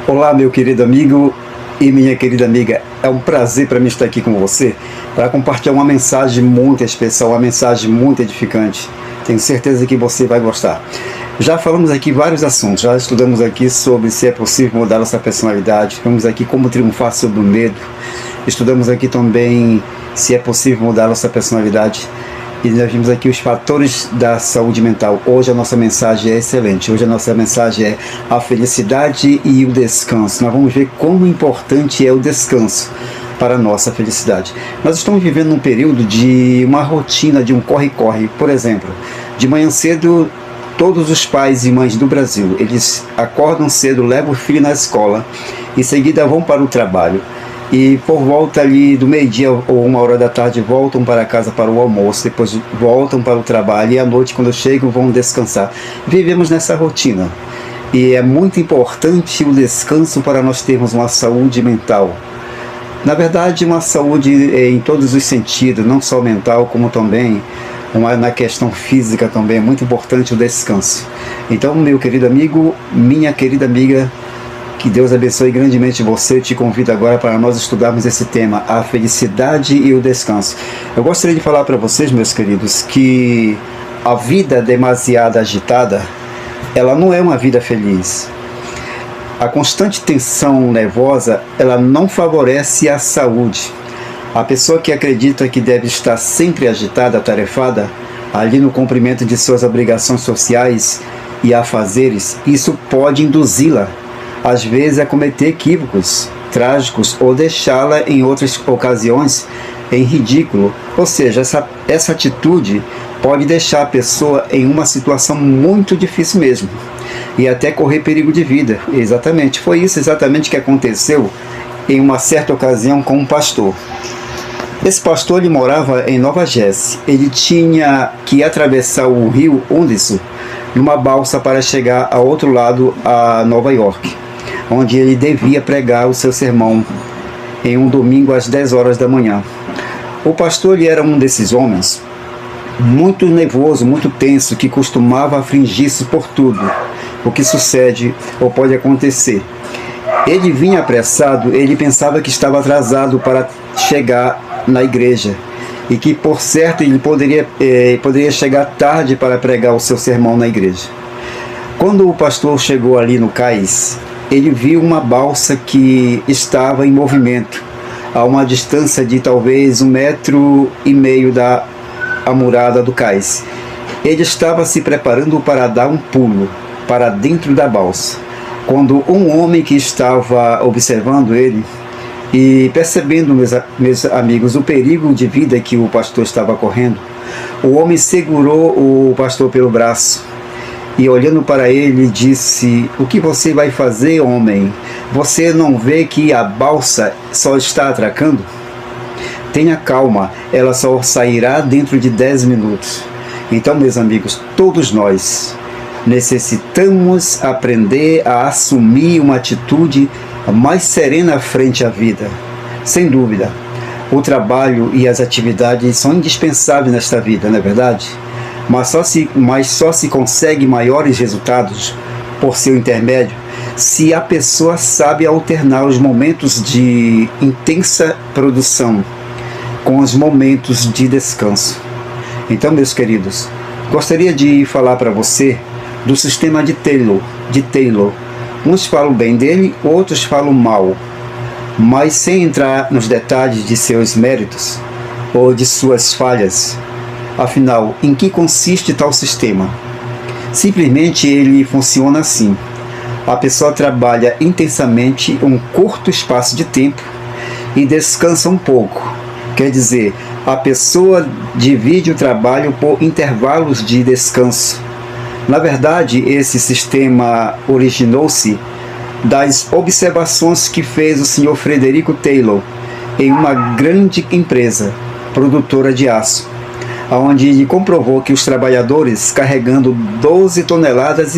Olá, meu querido amigo e minha querida amiga. É um prazer para mim estar aqui com você para compartilhar uma mensagem muito especial, uma mensagem muito edificante. Tenho certeza que você vai gostar. Já falamos aqui vários assuntos, já estudamos aqui sobre se é possível mudar nossa personalidade, vamos aqui como triunfar sobre o medo, estudamos aqui também se é possível mudar nossa personalidade. E nós vimos aqui os fatores da saúde mental. Hoje a nossa mensagem é excelente. Hoje a nossa mensagem é a felicidade e o descanso. Nós vamos ver como importante é o descanso para a nossa felicidade. Nós estamos vivendo um período de uma rotina, de um corre-corre. Por exemplo, de manhã cedo, todos os pais e mães do Brasil, eles acordam cedo, levam o filho na escola, em seguida vão para o trabalho. E por volta ali do meio-dia ou 1 hora da tarde voltam para casa para o almoço, depois voltam para o trabalho e à noite, quando chegam, vão descansar. Vivemos nessa rotina e é muito importante o descanso para nós termos uma saúde mental. Na verdade, uma saúde em todos os sentidos, não só mental, como também na questão física também é muito importante o descanso. Então, meu querido amigo, minha querida amiga, que Deus abençoe grandemente você. Eu te convido agora para nós estudarmos esse tema, a felicidade e o descanso. Eu gostaria de falar para vocês, meus queridos, que a vida demasiado agitada, ela não é uma vida feliz. A constante tensão nervosa, ela não favorece a saúde. A pessoa que acredita que deve estar sempre agitada, atarefada, ali no cumprimento de suas obrigações sociais e afazeres, isso pode induzi-la às vezes a cometer equívocos trágicos ou deixá-la em outras ocasiões em ridículo. Ou seja, essa atitude pode deixar a pessoa em uma situação muito difícil mesmo e até correr perigo de vida. Exatamente, foi isso exatamente que aconteceu em uma certa ocasião com um pastor. Esse pastor, ele morava em Nova Jersey. Ele tinha que atravessar o rio Hudson numa balsa para chegar ao outro lado, a Nova York, onde ele devia pregar o seu sermão em um domingo às 10 horas da manhã. O pastor, ele era um desses homens muito nervoso, muito tenso, que costumava afligir-se por tudo o que sucede ou pode acontecer. Ele vinha apressado, ele pensava que estava atrasado para chegar na igreja e que, por certo, ele poderia chegar tarde para pregar o seu sermão na igreja. Quando o pastor chegou ali no cais, ele viu uma balsa que estava em movimento, a uma distância de talvez 1,5 metro da amurada do cais. Ele estava se preparando para dar um pulo para dentro da balsa, quando um homem que estava observando ele e percebendo, meus amigos, o perigo de vida que o pastor estava correndo, o homem segurou o pastor pelo braço e, olhando para ele, disse: "O que você vai fazer, homem? Você não vê que a balsa só está atracando? Tenha calma, ela só sairá dentro de 10 minutos. Então, meus amigos, todos nós necessitamos aprender a assumir uma atitude mais serena frente à vida. Sem dúvida, o trabalho e as atividades são indispensáveis nesta vida, não é verdade? Mas só se consegue maiores resultados por seu intermédio se a pessoa sabe alternar os momentos de intensa produção com os momentos de descanso. Então, meus queridos, gostaria de falar para você do sistema de Taylor. Uns falam bem dele, outros falam mal, mas sem entrar nos detalhes de seus méritos ou de suas falhas. Afinal, em que consiste tal sistema? Simplesmente ele funciona assim. A pessoa trabalha intensamente um curto espaço de tempo e descansa um pouco. Quer dizer, a pessoa divide o trabalho por intervalos de descanso. Na verdade, esse sistema originou-se das observações que fez o Sr. Frederico Taylor em uma grande empresa produtora de aço, onde ele comprovou que os trabalhadores, carregando 12,5 toneladas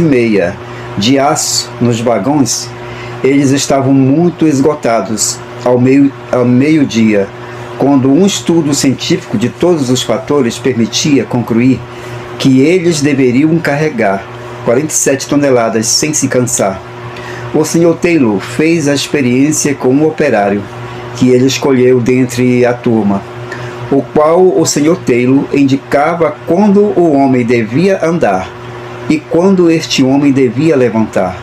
de aço nos vagões, eles estavam muito esgotados ao meio-dia, quando um estudo científico de todos os fatores permitia concluir que eles deveriam carregar 47 toneladas sem se cansar. O Sr. Taylor fez a experiência com um operário que ele escolheu dentre a turma, o qual o Sr. Taylor indicava quando o homem devia andar e quando este homem devia levantar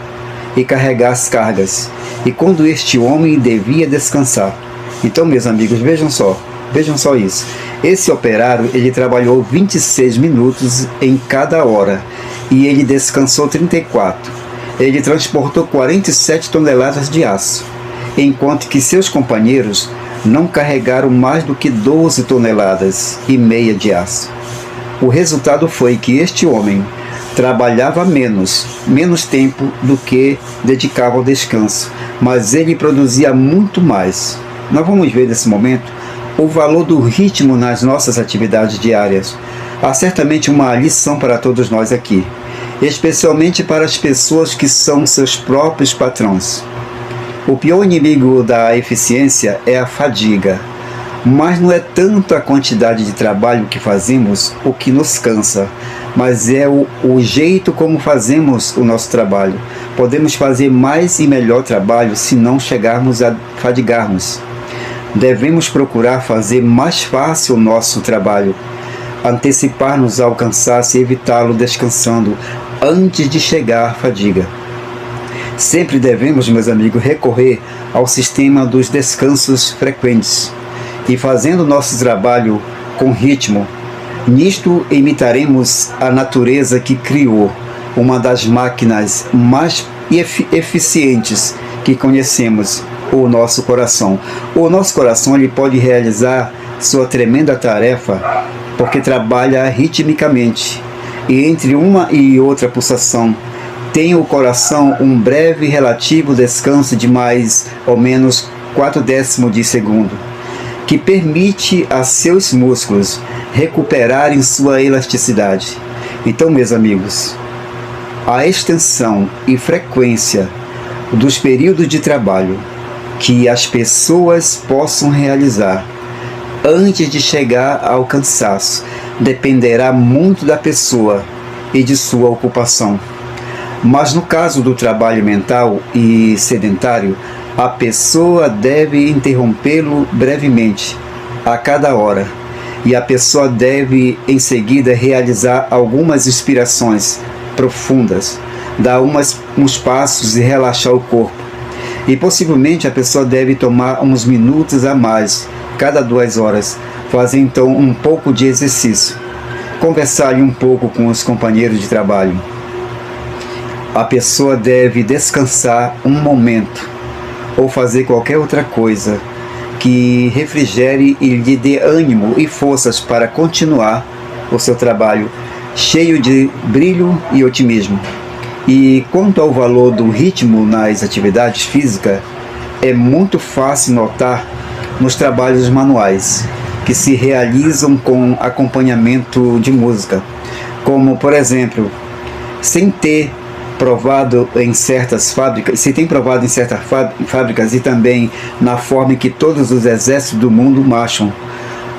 e carregar as cargas, e quando este homem devia descansar. Então, meus amigos, vejam só isso. Esse operário, ele trabalhou 26 minutos em cada hora e ele descansou 34. Ele transportou 47 toneladas de aço, enquanto que seus companheiros não carregaram mais do que 12 toneladas e meia de aço. O resultado foi que este homem trabalhava menos tempo do que dedicava ao descanso, mas ele produzia muito mais. Nós vamos ver nesse momento o valor do ritmo nas nossas atividades diárias. Há certamente uma lição para todos nós aqui, especialmente para as pessoas que são seus próprios patrões. O pior inimigo da eficiência é a fadiga, mas não é tanto a quantidade de trabalho que fazemos o que nos cansa, mas é o jeito como fazemos o nosso trabalho. Podemos fazer mais e melhor trabalho se não chegarmos a fadigarmos. Devemos procurar fazer mais fácil o nosso trabalho, antecipar-nos ao cansaço e evitá-lo descansando antes de chegar à fadiga. Sempre devemos, meus amigos, recorrer ao sistema dos descansos frequentes e fazendo nosso trabalho com ritmo. Nisto imitaremos a natureza que criou uma das máquinas mais eficientes que conhecemos, o nosso coração. O nosso coração ele pode realizar sua tremenda tarefa porque trabalha ritmicamente, e entre uma e outra pulsação tem o coração um breve e relativo descanso de mais ou menos 0,4 de segundo, que permite a seus músculos recuperarem sua elasticidade. Então, meus amigos, a extensão e frequência dos períodos de trabalho que as pessoas possam realizar antes de chegar ao cansaço dependerá muito da pessoa e de sua ocupação. Mas no caso do trabalho mental e sedentário, a pessoa deve interrompê-lo brevemente, a cada hora, e a pessoa deve em seguida realizar algumas inspirações profundas, dar uns passos e relaxar o corpo. E possivelmente a pessoa deve tomar uns minutos a mais, cada 2 horas, fazer então um pouco de exercício, conversar um pouco com os companheiros de trabalho. A pessoa deve descansar um momento, ou fazer qualquer outra coisa que refrigere e lhe dê ânimo e forças para continuar o seu trabalho cheio de brilho e otimismo. E quanto ao valor do ritmo nas atividades físicas, é muito fácil notar nos trabalhos manuais, que se realizam com acompanhamento de música, como por exemplo, sem ter provado em certas fábricas e também na forma em que todos os exércitos do mundo marcham,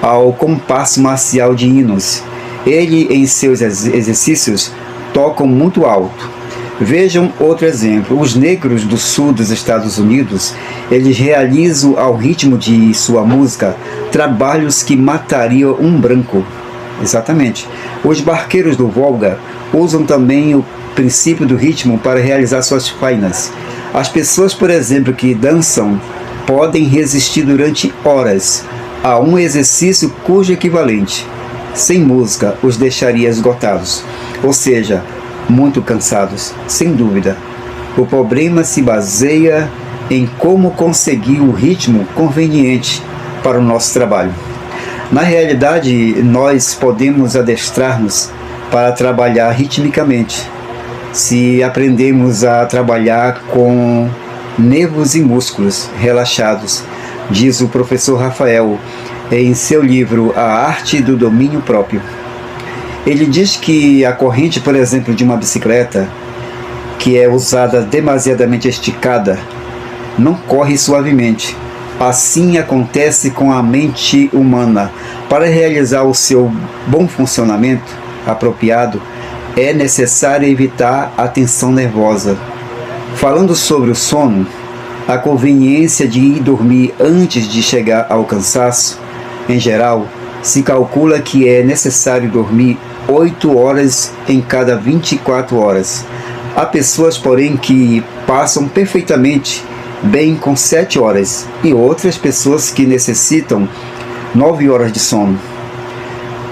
ao compasso marcial de hinos. Ele, em seus exercícios, tocam muito alto. Vejam outro exemplo. Os negros do sul dos Estados Unidos, eles realizam ao ritmo de sua música trabalhos que matariam um branco. Exatamente. Os barqueiros do Volga usam também o princípio do ritmo para realizar suas fainas. As pessoas, por exemplo, que dançam podem resistir durante horas a um exercício cujo equivalente, sem música, os deixaria esgotados, ou seja, muito cansados, sem dúvida. O problema se baseia em como conseguir o ritmo conveniente para o nosso trabalho. Na realidade, nós podemos adestrar-nos para trabalhar ritmicamente, se aprendemos a trabalhar com nervos e músculos relaxados, diz o professor Rafael em seu livro A Arte do Domínio Próprio. Ele diz que a corrente, por exemplo, de uma bicicleta, que é usada demasiadamente esticada, não corre suavemente. Assim acontece com a mente humana. Para realizar o seu bom funcionamento apropriado, é necessário evitar a tensão nervosa, Falando sobre o sono, a conveniência de ir dormir antes de chegar ao cansaço, em geral, se calcula que é necessário dormir 8 horas em cada 24 horas. Há pessoas, porém, que passam perfeitamente bem com 7 horas e outras pessoas que necessitam 9 horas de sono.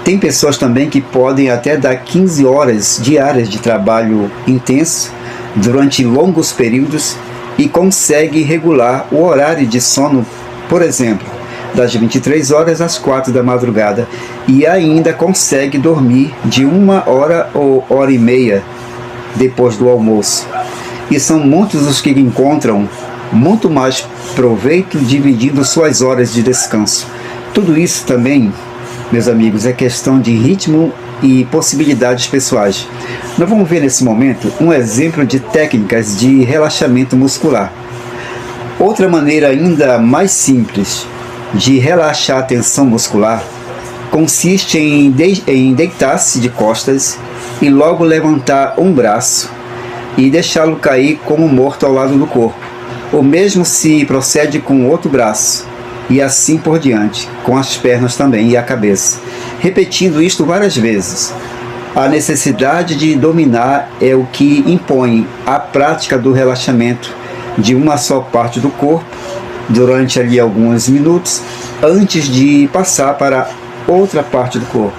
Tem pessoas também que podem até dar 15 horas diárias de trabalho intenso durante longos períodos e consegue regular o horário de sono, por exemplo, das 23 horas às 4 da madrugada, e ainda consegue dormir de 1 hora ou hora e meia depois do almoço. E são muitos os que encontram muito mais proveito dividindo suas horas de descanso. Tudo isso também, meus amigos, é questão de ritmo e possibilidades pessoais. Nós vamos ver nesse momento um exemplo de técnicas de relaxamento muscular. Outra maneira ainda mais simples de relaxar a tensão muscular consiste em deitar-se de costas e logo levantar um braço e deixá-lo cair como morto ao lado do corpo. O mesmo se procede com o outro braço e assim por diante, com as pernas também e a cabeça. Repetindo isto várias vezes. A necessidade de dominar é o que impõe a prática do relaxamento de uma só parte do corpo durante ali alguns minutos antes de passar para outra parte do corpo.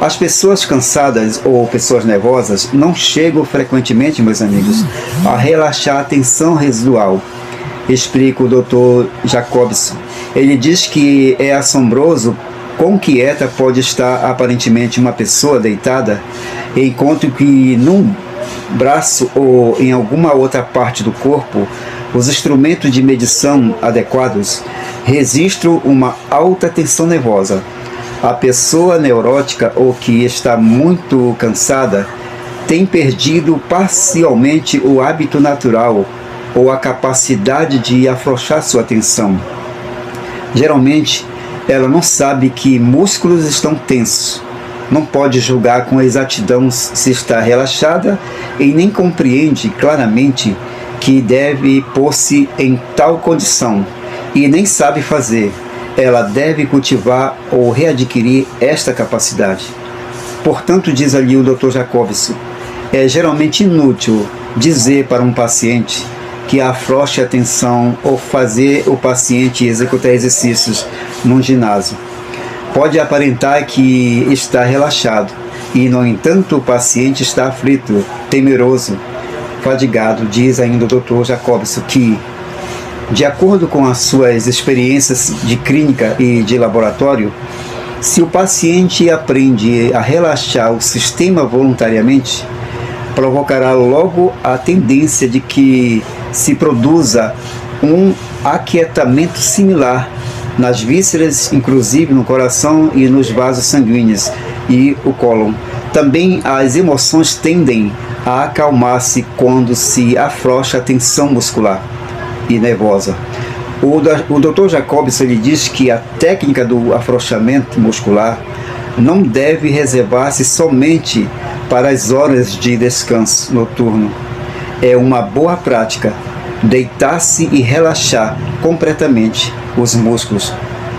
As pessoas cansadas ou pessoas nervosas não chegam frequentemente, meus amigos, a relaxar a tensão residual. Explica o Dr. Jacobson. Ele diz que é assombroso quão quieta pode estar aparentemente uma pessoa deitada, enquanto que num braço ou em alguma outra parte do corpo, os instrumentos de medição adequados registram uma alta tensão nervosa. A pessoa neurótica ou que está muito cansada tem perdido parcialmente o hábito natural ou a capacidade de afrouxar sua tensão. Geralmente, ela não sabe que músculos estão tensos, não pode julgar com exatidão se está relaxada e nem compreende claramente que deve pôr-se em tal condição e nem sabe fazer. Ela deve cultivar ou readquirir esta capacidade. Portanto, diz ali o Dr. Jacobson, é geralmente inútil dizer para um paciente que afrouxe a tensão ou fazer o paciente executar exercícios num ginásio. Pode aparentar que está relaxado e, no entanto, o paciente está aflito, temeroso, fadigado. Diz ainda o Dr. Jacobson que, de acordo com as suas experiências de clínica e de laboratório, se o paciente aprende a relaxar o sistema voluntariamente, provocará logo a tendência de que se produza um aquietamento similar nas vísceras, inclusive no coração e nos vasos sanguíneos e o cólon. Também as emoções tendem a acalmar-se quando se afrouxa a tensão muscular e nervosa. O Dr. Jacobson ele diz que a técnica do afrouxamento muscular não deve reservar-se somente para as horas de descanso noturno. É uma boa prática deitar-se e relaxar completamente os músculos.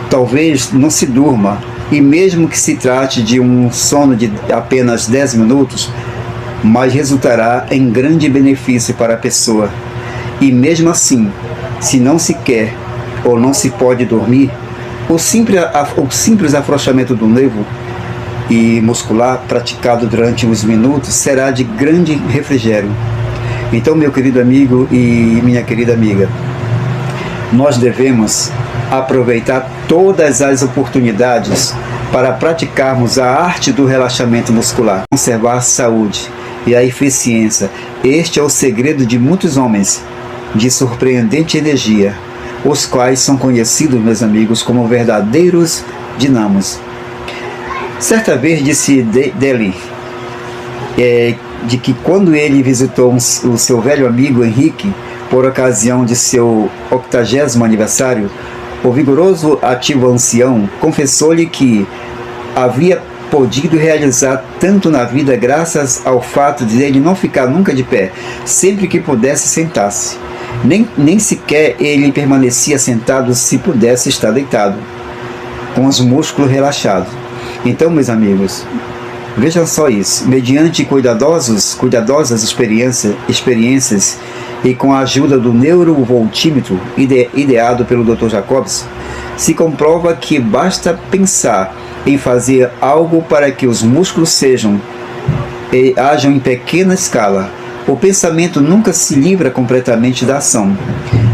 Talvez não se durma, e mesmo que se trate de um sono de apenas 10 minutos, mas resultará em grande benefício para a pessoa. E mesmo assim, se não se quer ou não se pode dormir, o simples afrouxamento do nervo e muscular praticado durante uns minutos será de grande refrigério. Então, meu querido amigo e minha querida amiga, nós devemos aproveitar todas as oportunidades para praticarmos a arte do relaxamento muscular, conservar a saúde e a eficiência. Este é o segredo de muitos homens de surpreendente energia, os quais são conhecidos, meus amigos, como verdadeiros dinamos. Certa vez disse Dele de que quando ele visitou o seu velho amigo Henrique por ocasião de seu 80º aniversário, o vigoroso ativo ancião confessou-lhe que havia podido realizar tanto na vida graças ao fato de ele não ficar nunca de pé, sempre que pudesse sentar-se. Nem sequer ele permanecia sentado se pudesse estar deitado, com os músculos relaxados. Então, meus amigos, vejam só isso. Mediante cuidadosas experiências e com a ajuda do neurovoltímetro ideado pelo Dr. Jacobs, se comprova que basta pensar em fazer algo para que os músculos ajam em pequena escala. O pensamento nunca se livra completamente da ação.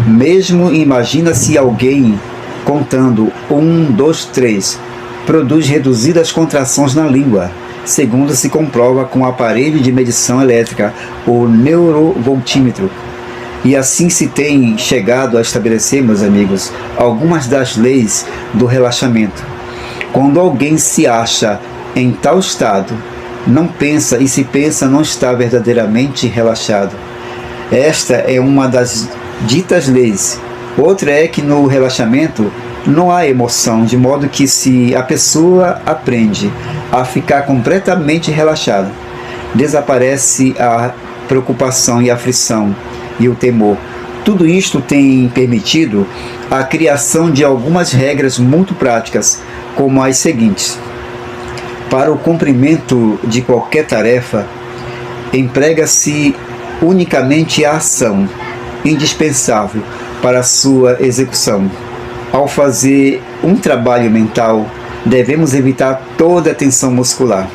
Mesmo imagina-se alguém contando 1, 2, 3, produz reduzidas contrações na língua, segundo se comprova com o aparelho de medição elétrica, o neurovoltímetro. E assim se tem chegado a estabelecer, meus amigos, algumas das leis do relaxamento. Quando alguém se acha em tal estado, não pensa, e se pensa não está verdadeiramente relaxado. Esta é uma das ditas leis. Outra é que no relaxamento não há emoção, de modo que se a pessoa aprende a ficar completamente relaxada, desaparece a preocupação e a aflição e o temor. Tudo isto tem permitido a criação de algumas regras muito práticas, como as seguintes. Para o cumprimento de qualquer tarefa, emprega-se unicamente a ação, indispensável para a sua execução. Ao fazer um trabalho mental, devemos evitar toda a tensão muscular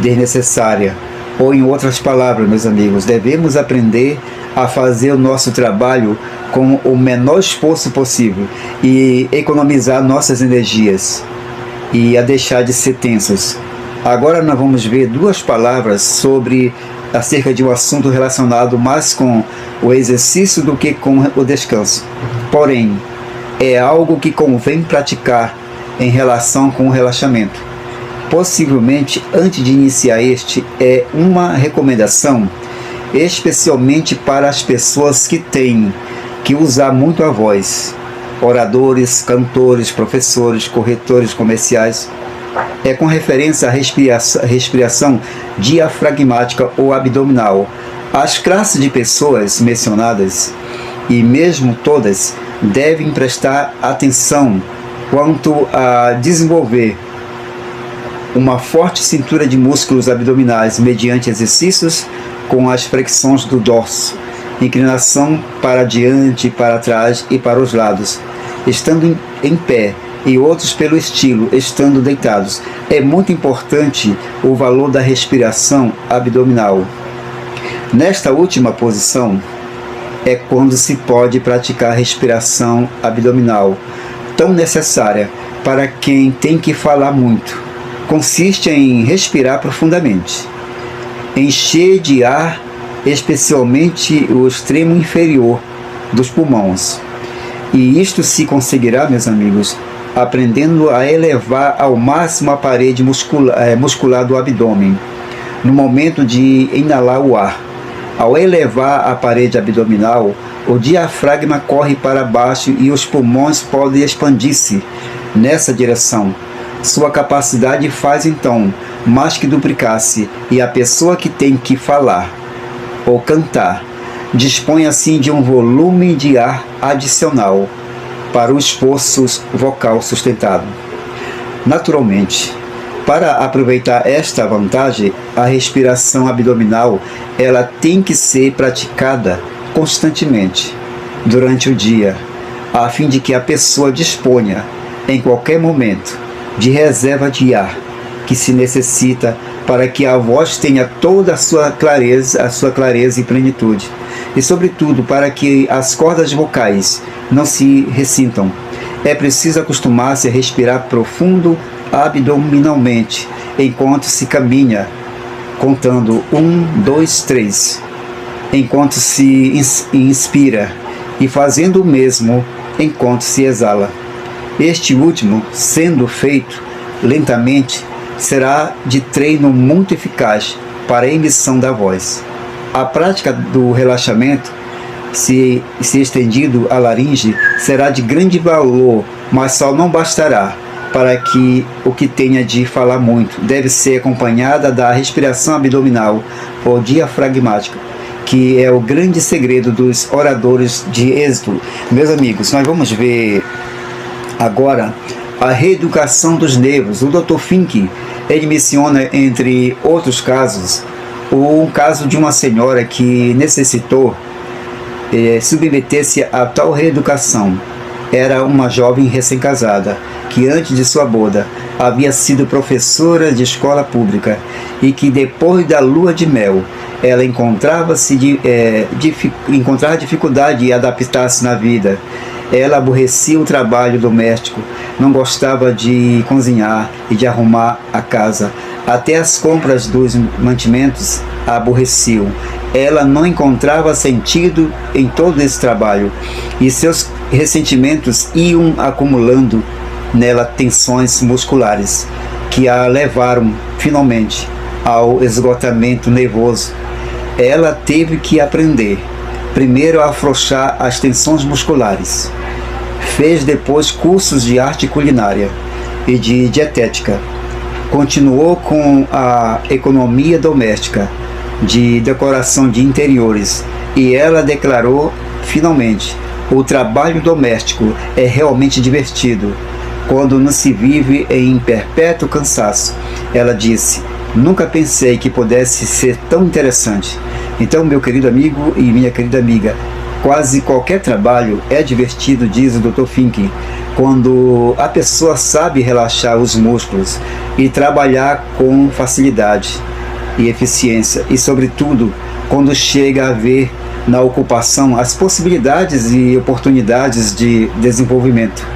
desnecessária. Ou, em outras palavras, meus amigos, devemos aprender a fazer o nosso trabalho com o menor esforço possível e economizar nossas energias e a deixar de ser tensos. Agora nós vamos ver duas palavras acerca de um assunto relacionado mais com o exercício do que com o descanso. Porém, é algo que convém praticar em relação com o relaxamento. Possivelmente, antes de iniciar é uma recomendação, especialmente para as pessoas que têm que usar muito a voz, oradores, cantores, professores, corretores comerciais, é com referência à respiração diafragmática ou abdominal. As classes de pessoas mencionadas, e mesmo todas, devem prestar atenção quanto a desenvolver uma forte cintura de músculos abdominais mediante exercícios com as flexões do dorso, inclinação para diante, para trás e para os lados, estando em pé, e outros pelo estilo, estando deitados. É muito importante o valor da respiração abdominal. Nesta última posição é quando se pode praticar a respiração abdominal, tão necessária para quem tem que falar muito. Consiste em respirar profundamente, encher de ar especialmente o extremo inferior dos pulmões. E isto se conseguirá, meus amigos, aprendendo a elevar ao máximo a parede muscular do abdômen, no momento de inalar o ar. Ao elevar a parede abdominal, o diafragma corre para baixo e os pulmões podem expandir-se nessa direção. Sua capacidade faz então mais que duplicar-se, e a pessoa que tem que falar ou cantar dispõe assim de um volume de ar adicional para o esforço vocal sustentado. Naturalmente, para aproveitar esta vantagem, a respiração abdominal ela tem que ser praticada constantemente durante o dia, a fim de que a pessoa disponha em qualquer momento de reserva de ar que se necessita para que a voz tenha toda a sua clareza e plenitude, e sobretudo para que as cordas vocais não se ressintam. É preciso acostumar-se a respirar profundo abdominalmente enquanto se caminha, contando 1, 2, 3, enquanto se inspira, e fazendo o mesmo enquanto se exala. Este último, sendo feito lentamente, será de treino muito eficaz para a emissão da voz. A prática do relaxamento, se estendido à laringe, será de grande valor, mas só não bastará. para que o que tenha de falar muito. Deve ser acompanhada da respiração abdominal ou diafragmática, que é o grande segredo dos oradores de êxito. Meus amigos, nós vamos ver agora a reeducação dos nervos. O Dr. Fink, ele menciona, entre outros casos, o caso de uma senhora que necessitou submeter-se a tal reeducação. Era uma jovem recém-casada, que antes de sua boda havia sido professora de escola pública e que depois da lua de mel ela encontrava dificuldade em adaptar-se na vida. Ela aborrecia o trabalho doméstico, não gostava de cozinhar e de arrumar a casa. Até as compras dos mantimentos a aborreciam. Ela não encontrava sentido em todo esse trabalho e seus ressentimentos iam acumulando nela tensões musculares que a levaram finalmente ao esgotamento nervoso. Ela teve que aprender primeiro a afrouxar as tensões musculares. Fez depois cursos de arte culinária e de dietética. Continuou com a economia doméstica, de decoração de interiores, e ela declarou finalmente: o trabalho doméstico é realmente divertido quando não se vive em perpétuo cansaço. Ela disse: nunca pensei que pudesse ser tão interessante. Então, meu querido amigo e minha querida amiga, quase qualquer trabalho é divertido, diz o Dr. Fink, quando a pessoa sabe relaxar os músculos e trabalhar com facilidade e eficiência, e sobretudo quando chega a ver na ocupação as possibilidades e oportunidades de desenvolvimento.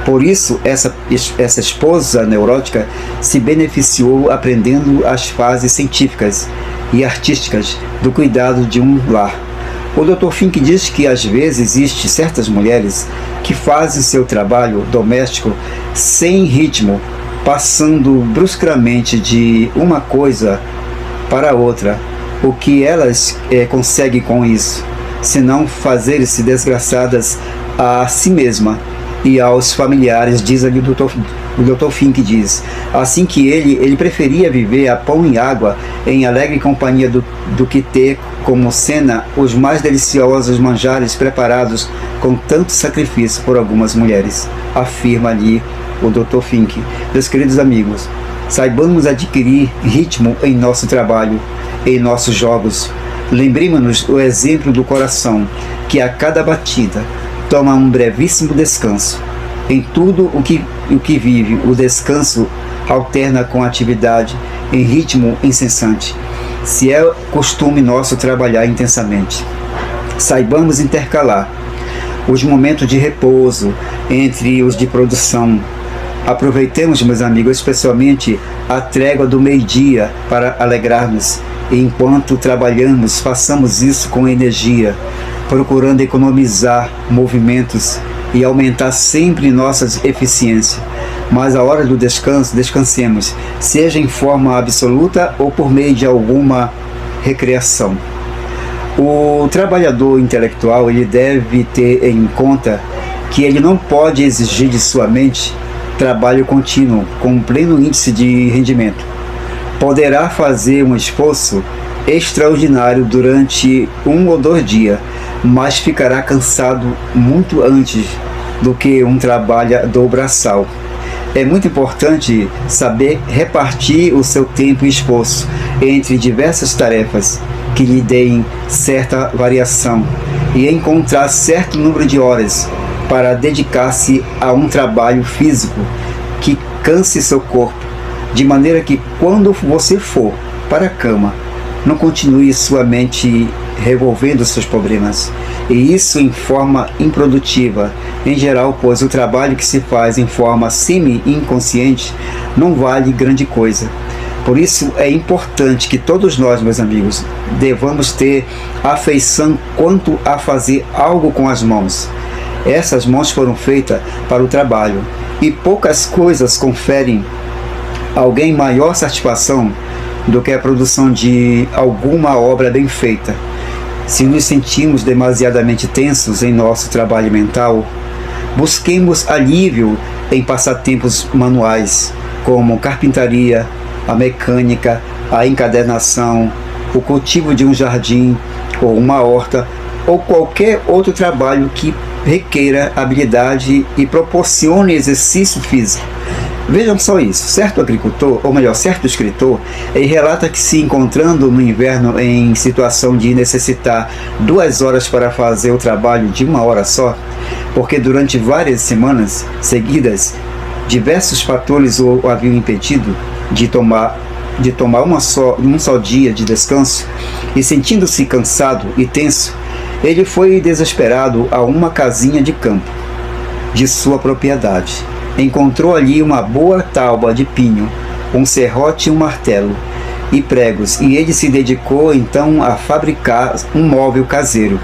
Por isso, essa esposa neurótica se beneficiou aprendendo as fases científicas e artísticas do cuidado de um lar. O Dr. Fink diz que às vezes existem certas mulheres que fazem seu trabalho doméstico sem ritmo, passando bruscamente de uma coisa para outra. O que elas conseguem com isso, senão fazer-se desgraçadas a si mesma e aos familiares, diz ali o Dr. Fink diz. Assim que ele preferia viver a pão e água em alegre companhia do que ter como cena os mais deliciosos manjares preparados com tanto sacrifício por algumas mulheres, afirma ali o Dr. Fink. Meus queridos amigos, saibamos adquirir ritmo em nosso trabalho, em nossos jogos. Lembremos-nos o exemplo do coração, que a cada batida toma um brevíssimo descanso. Em tudo o que vive, o descanso alterna com a atividade em ritmo incessante. Se é costume nosso trabalhar intensamente, saibamos intercalar os momentos de repouso entre os de produção. Aproveitemos, meus amigos, especialmente a trégua do meio-dia para alegrar-nos. E enquanto trabalhamos, façamos isso com energia, procurando economizar movimentos e aumentar sempre nossa eficiência. Mas a hora do descanso, descansemos, seja em forma absoluta ou por meio de alguma recreação. O trabalhador intelectual, ele deve ter em conta que ele não pode exigir de sua mente trabalho contínuo com pleno índice de rendimento. Poderá fazer um esforço extraordinário durante 1 ou 2 dias, mas ficará cansado muito antes do que um trabalhador braçal. É muito importante saber repartir o seu tempo e esforço entre diversas tarefas que lhe deem certa variação e encontrar certo número de horas para dedicar-se a um trabalho físico que canse seu corpo, de maneira que quando você for para a cama, não continue sua mente revolvendo seus problemas, e isso em forma improdutiva, em geral, pois o trabalho que se faz em forma semi-inconsciente não vale grande coisa. Por isso é importante que todos nós, meus amigos, devamos ter afeição quanto a fazer algo com as mãos. Essas mãos foram feitas para o trabalho, e poucas coisas conferem a alguém maior satisfação do que a produção de alguma obra bem feita. Se nos sentimos demasiadamente tensos em nosso trabalho mental, Busquemos alívio em passatempos manuais, como carpintaria, a mecânica, a encadernação, o cultivo de um jardim ou uma horta, ou qualquer outro trabalho que requeira habilidade e proporcione exercício físico. Vejam só isso, certo agricultor, ou melhor, certo escritor, ele relata que se encontrando no inverno em situação de necessitar 2 horas para fazer o trabalho de 1 hora só, porque durante várias semanas seguidas, diversos fatores o haviam impedido de tomar um só dia de descanso, e sentindo-se cansado e tenso, ele foi desesperado a uma casinha de campo de sua propriedade. Encontrou ali uma boa tauba de pinho, um serrote e um martelo, e pregos, e ele se dedicou então a fabricar um móvel caseiro.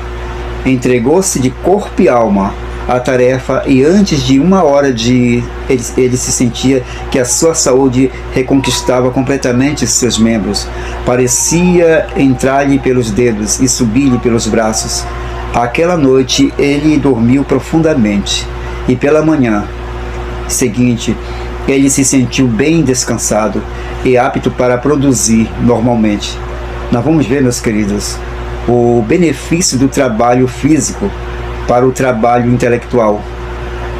Entregou-se de corpo e alma à tarefa, e antes de 1 hora ele se sentia que a sua saúde reconquistava completamente seus membros. Parecia entrar-lhe pelos dedos e subir-lhe pelos braços. Aquela noite ele dormiu profundamente, e pela manhã seguinte, ele se sentiu bem descansado e apto para produzir normalmente. Nós vamos ver, meus queridos, o benefício do trabalho físico para o trabalho intelectual.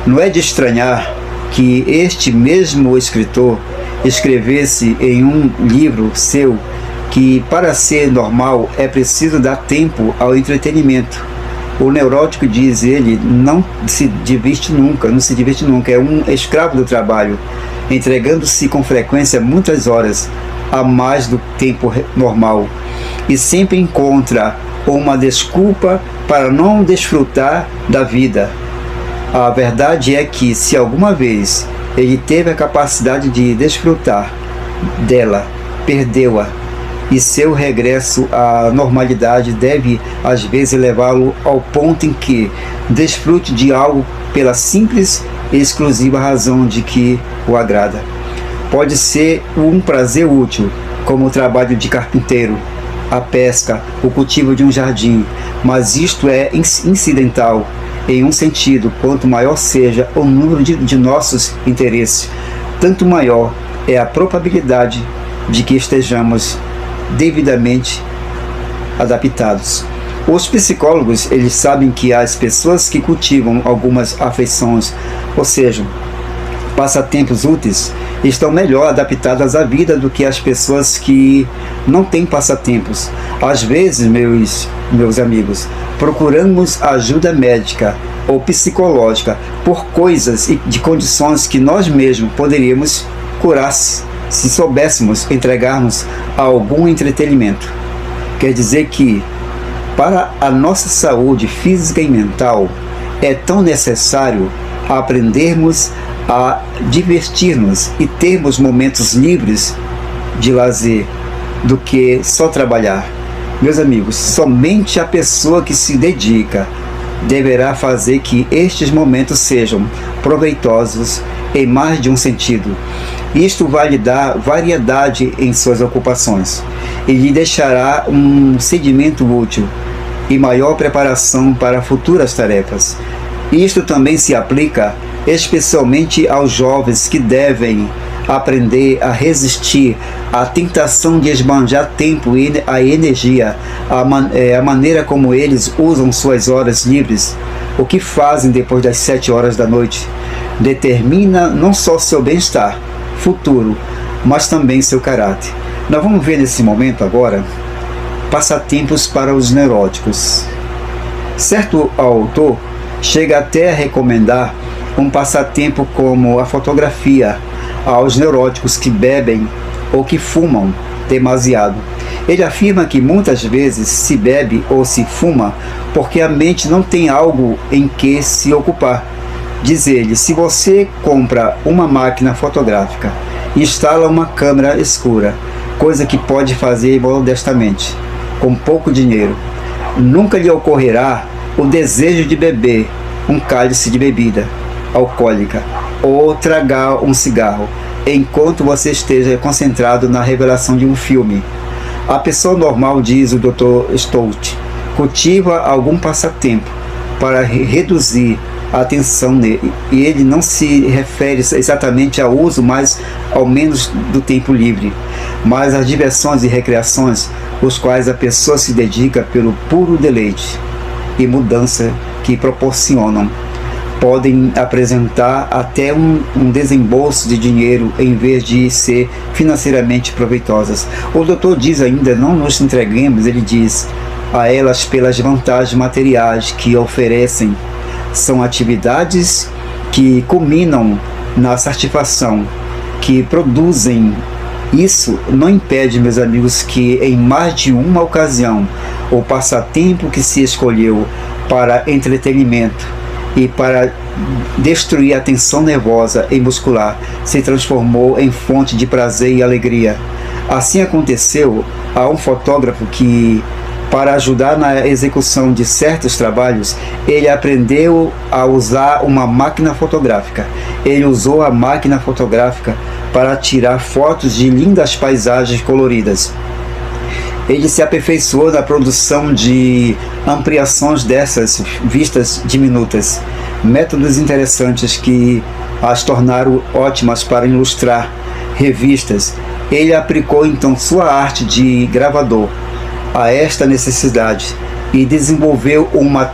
Não é de estranhar que este mesmo escritor escrevesse em um livro seu que para ser normal é preciso dar tempo ao entretenimento. O neurótico, diz ele, não se diverte nunca, é um escravo do trabalho, entregando-se com frequência muitas horas a mais do tempo normal, e sempre encontra uma desculpa para não desfrutar da vida. A verdade é que, se alguma vez ele teve a capacidade de desfrutar dela, perdeu-a, e seu regresso à normalidade deve às vezes levá-lo ao ponto em que desfrute de algo pela simples e exclusiva razão de que o agrada. Pode ser um prazer útil, como o trabalho de carpinteiro, a pesca, o cultivo de um jardim, mas isto é incidental em um sentido. Quanto maior seja o número de nossos interesses, tanto maior é a probabilidade de que estejamos devidamente adaptados. Os psicólogos, eles sabem que as pessoas que cultivam algumas afeições, ou seja, passatempos úteis, estão melhor adaptadas à vida do que as pessoas que não têm passatempos. Às vezes, meus amigos, procuramos ajuda médica ou psicológica por coisas e de condições que nós mesmos poderíamos curar se soubéssemos entregarmos a algum entretenimento. Quer dizer que, para a nossa saúde física e mental, é tão necessário aprendermos a divertir-nos e termos momentos livres de lazer do que só trabalhar. Meus amigos, somente a pessoa que se dedica deverá fazer que estes momentos sejam proveitosos em mais de um sentido. Isto vai lhe dar variedade em suas ocupações e lhe deixará um sedimento útil e maior preparação para futuras tarefas. Isto também se aplica especialmente aos jovens, que devem aprender a resistir à tentação de esbanjar tempo e a energia, a maneira como eles usam suas horas livres, o que fazem depois das 7 horas da noite, determina não só seu bem-estar futuro, mas também seu caráter. Nós vamos ver nesse momento agora passatempos para os neuróticos. Certo autor chega até a recomendar um passatempo como a fotografia aos neuróticos que bebem ou que fumam demasiado. Ele afirma que muitas vezes se bebe ou se fuma porque a mente não tem algo em que se ocupar. Diz ele, se você compra uma máquina fotográfica, instala uma câmera escura, coisa que pode fazer modestamente, com pouco dinheiro, nunca lhe ocorrerá o desejo de beber um cálice de bebida alcoólica ou tragar um cigarro, enquanto você esteja concentrado na revelação de um filme. A pessoa normal, diz o Dr. Stout, cultiva algum passatempo para reduzir atenção nele. E ele não se refere exatamente ao uso, mas ao menos do tempo livre, mas às diversões e recreações, os quais a pessoa se dedica pelo puro deleite e mudança que proporcionam. Podem apresentar até um desembolso de dinheiro em vez de ser financeiramente proveitosas. O doutor diz ainda, não nos entreguemos, ele diz, a elas pelas vantagens materiais que oferecem. São atividades que culminam na satisfação, que produzem. Isso não impede, meus amigos, que em mais de uma ocasião o passatempo que se escolheu para entretenimento e para destruir a tensão nervosa e muscular se transformou em fonte de prazer e alegria. Assim aconteceu a um fotógrafo que, para ajudar na execução de certos trabalhos, ele aprendeu a usar uma máquina fotográfica. Ele usou a máquina fotográfica para tirar fotos de lindas paisagens coloridas. Ele se aperfeiçoou na produção de ampliações dessas vistas diminutas, métodos interessantes que as tornaram ótimas para ilustrar revistas. Ele aplicou então sua arte de gravador a esta necessidade e desenvolveu uma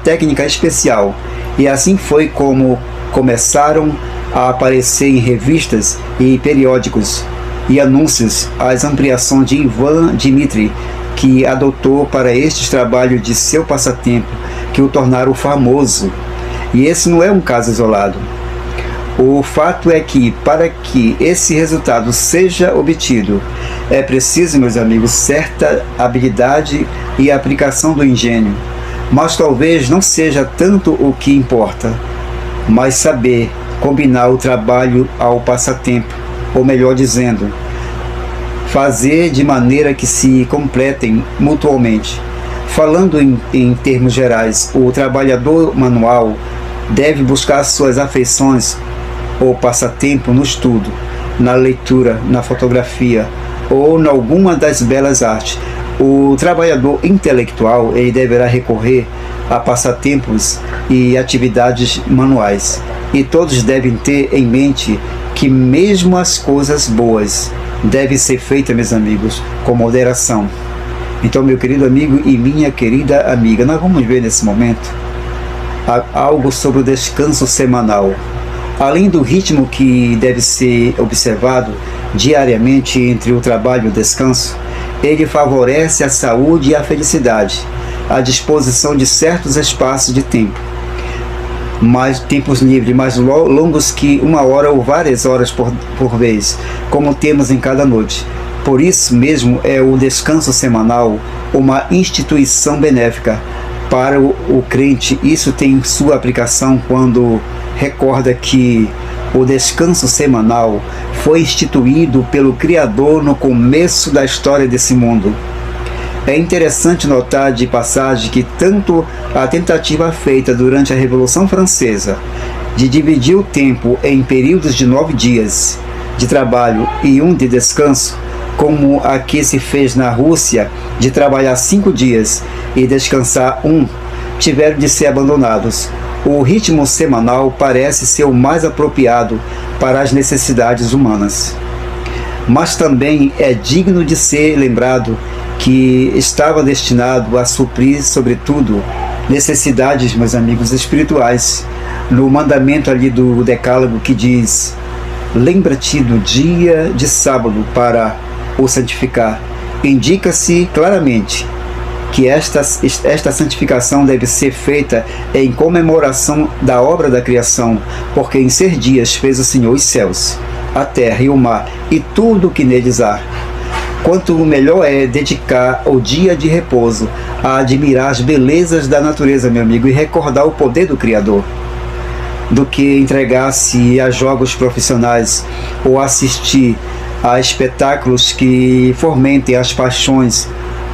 técnica especial, e assim foi como começaram a aparecer em revistas e periódicos e anúncios as ampliações de Ivan Dmitri, que adotou para estes trabalhos de seu passatempo, que o tornaram famoso. E esse não é um caso isolado. O fato é que, para que esse resultado seja obtido, é preciso, meus amigos, certa habilidade e aplicação do engenho. Mas talvez não seja tanto o que importa, mas saber combinar o trabalho ao passatempo, ou melhor dizendo, fazer de maneira que se completem mutuamente. Falando em termos gerais, o trabalhador manual deve buscar suas afeições ou passatempo no estudo, na leitura, na fotografia ou em alguma das belas artes. O trabalhador intelectual, ele deverá recorrer a passatempos e atividades manuais. E todos devem ter em mente que mesmo as coisas boas devem ser feitas, meus amigos, com moderação. Então, meu querido amigo e minha querida amiga, nós vamos ver nesse momento algo sobre o descanso semanal. Além do ritmo que deve ser observado diariamente entre o trabalho e o descanso, ele favorece a saúde e a felicidade, a disposição de certos espaços de tempo, mais tempos livres, mais longos que 1 hora ou várias horas por vez, como temos em cada noite. Por isso mesmo é o descanso semanal uma instituição benéfica para o crente. Isso tem sua aplicação quando recorda que o descanso semanal foi instituído pelo Criador no começo da história desse mundo. É interessante notar de passagem que tanto a tentativa feita durante a Revolução Francesa de dividir o tempo em períodos de 9 dias de trabalho e 1 de descanso, como a que se fez na Rússia de trabalhar 5 dias e descansar 1, tiveram de ser abandonados. O ritmo semanal parece ser o mais apropriado para as necessidades humanas. Mas também é digno de ser lembrado que estava destinado a suprir, sobretudo, necessidades, meus amigos, espirituais. No mandamento ali do Decálogo que diz: lembra-te do dia de sábado para o santificar. Indica-se claramente que esta santificação deve ser feita em comemoração da obra da criação, porque em 6 dias fez o Senhor os céus, a terra e o mar, e tudo o que neles há. Quanto melhor é dedicar o dia de repouso a admirar as belezas da natureza, meu amigo, e recordar o poder do Criador, do que entregar-se a jogos profissionais ou assistir a espetáculos que fomentem as paixões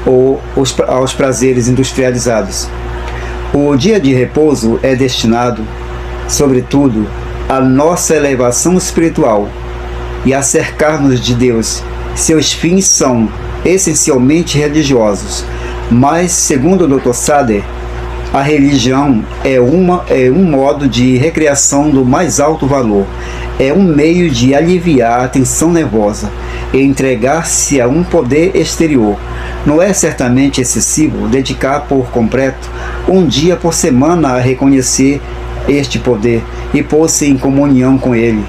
ou aos prazeres industrializados. O dia de repouso é destinado, sobretudo, à nossa elevação espiritual e a cercar-nos de Deus. Seus fins são essencialmente religiosos, mas, segundo o Dr. Sader, A religião é um modo de recreação do mais alto valor. É um meio de aliviar a tensão nervosa e entregar-se a um poder exterior. Não é certamente excessivo dedicar por completo um dia por semana a reconhecer este poder e pôr-se em comunhão com ele,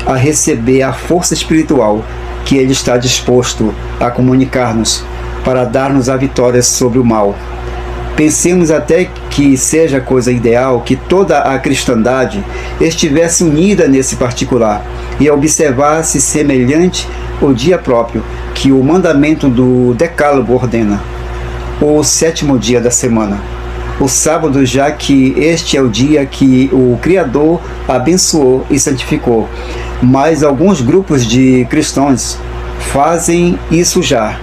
a receber a força espiritual que ele está disposto a comunicar-nos para dar-nos a vitória sobre o mal. Pensemos até que seja coisa ideal que toda a cristandade estivesse unida nesse particular e observasse semelhante o dia próprio que o mandamento do Decálogo ordena, o 7º dia da semana, o sábado, já que este é o dia que o Criador abençoou e santificou. Mas alguns grupos de cristãos fazem isso já,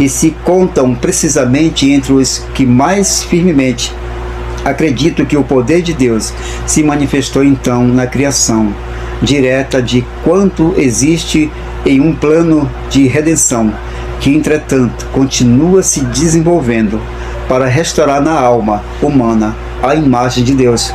e se contam precisamente entre os que mais firmemente acreditam que o poder de Deus se manifestou então na criação direta de quanto existe em um plano de redenção, que entretanto continua se desenvolvendo para restaurar na alma humana a imagem de Deus.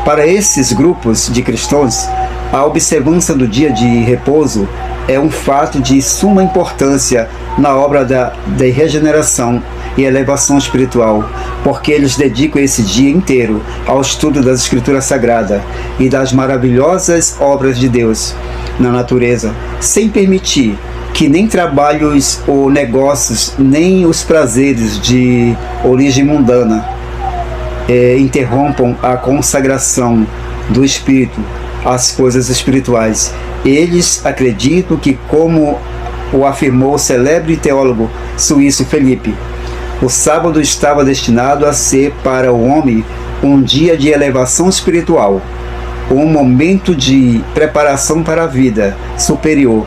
Para esses grupos de cristãos, a observância do dia de repouso é um fato de suma importância na obra da regeneração e elevação espiritual, porque eles dedicam esse dia inteiro ao estudo das Escrituras Sagradas e das maravilhosas obras de Deus na natureza, sem permitir que nem trabalhos ou negócios, nem os prazeres de origem mundana interrompam a consagração do Espírito às coisas espirituais. Eles acreditam que, como o afirmou o célebre teólogo suíço Felipe, o sábado estava destinado a ser para o homem um dia de elevação espiritual, um momento de preparação para a vida superior,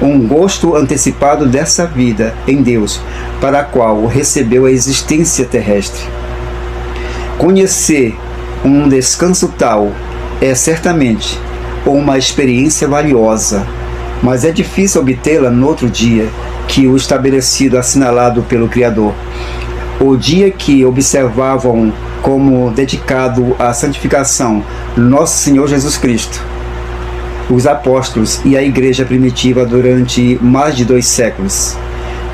um gosto antecipado dessa vida em Deus, para a qual recebeu a existência terrestre. Conhecer um descanso tal é certamente uma experiência valiosa, mas é difícil obtê-la no outro dia que o estabelecido assinalado pelo Criador. O dia que observavam como dedicado à santificação Nosso Senhor Jesus Cristo, os apóstolos e a igreja primitiva durante mais de 2 séculos.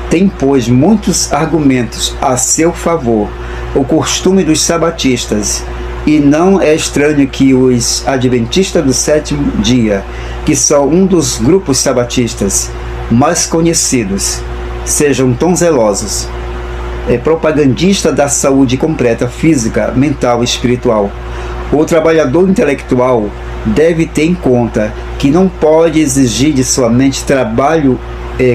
Tem, pois, muitos argumentos a seu favor o costume dos sabatistas, e não é estranho que os adventistas do 7º dia, que são um dos grupos sabatistas mais conhecidos, sejam tão zelosos, propagandistas da saúde completa física, mental e espiritual. O trabalhador intelectual deve ter em conta que não pode exigir de sua mente trabalho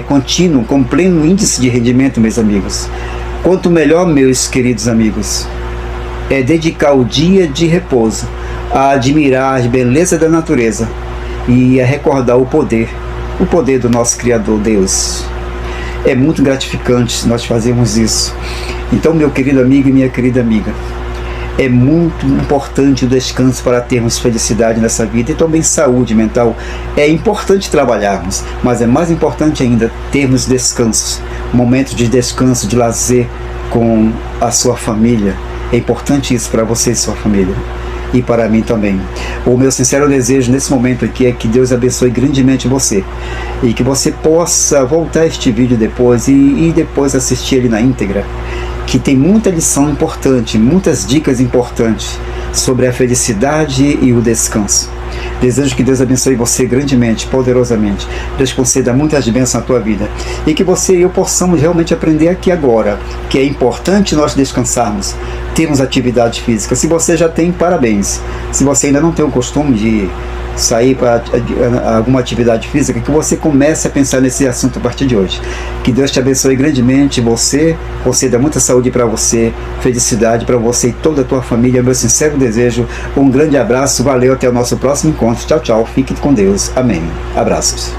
contínuo com pleno índice de rendimento, meus amigos. Quanto melhor, meus queridos amigos, é dedicar o dia de repouso a admirar a beleza da natureza e a recordar o poder do nosso Criador Deus. É muito gratificante nós fazermos isso. Então, meu querido amigo e minha querida amiga, é muito importante o descanso para termos felicidade nessa vida e também saúde mental. É importante trabalharmos, mas é mais importante ainda termos descansos, momentos de descanso, de lazer com a sua família. É importante isso para você e sua família, e para mim também. O meu sincero desejo nesse momento aqui é que Deus abençoe grandemente você, e que você possa voltar este vídeo depois e depois assistir ele na íntegra, que tem muita lição importante, muitas dicas importantes sobre a felicidade e o descanso. Desejo que Deus abençoe você grandemente, poderosamente. Deus conceda muitas bênçãos na tua vida. E que você e eu possamos realmente aprender aqui agora, que é importante nós descansarmos, termos atividade física. Se você já tem, parabéns. Se você ainda não tem o costume de sair para alguma atividade física, que você comece a pensar nesse assunto a partir de hoje. Que Deus te abençoe grandemente, você, conceda muita saúde para você, felicidade para você e toda a tua família. Meu sincero desejo, um grande abraço, valeu, até o nosso próximo encontro. Tchau, tchau, fique com Deus, amém. Abraços.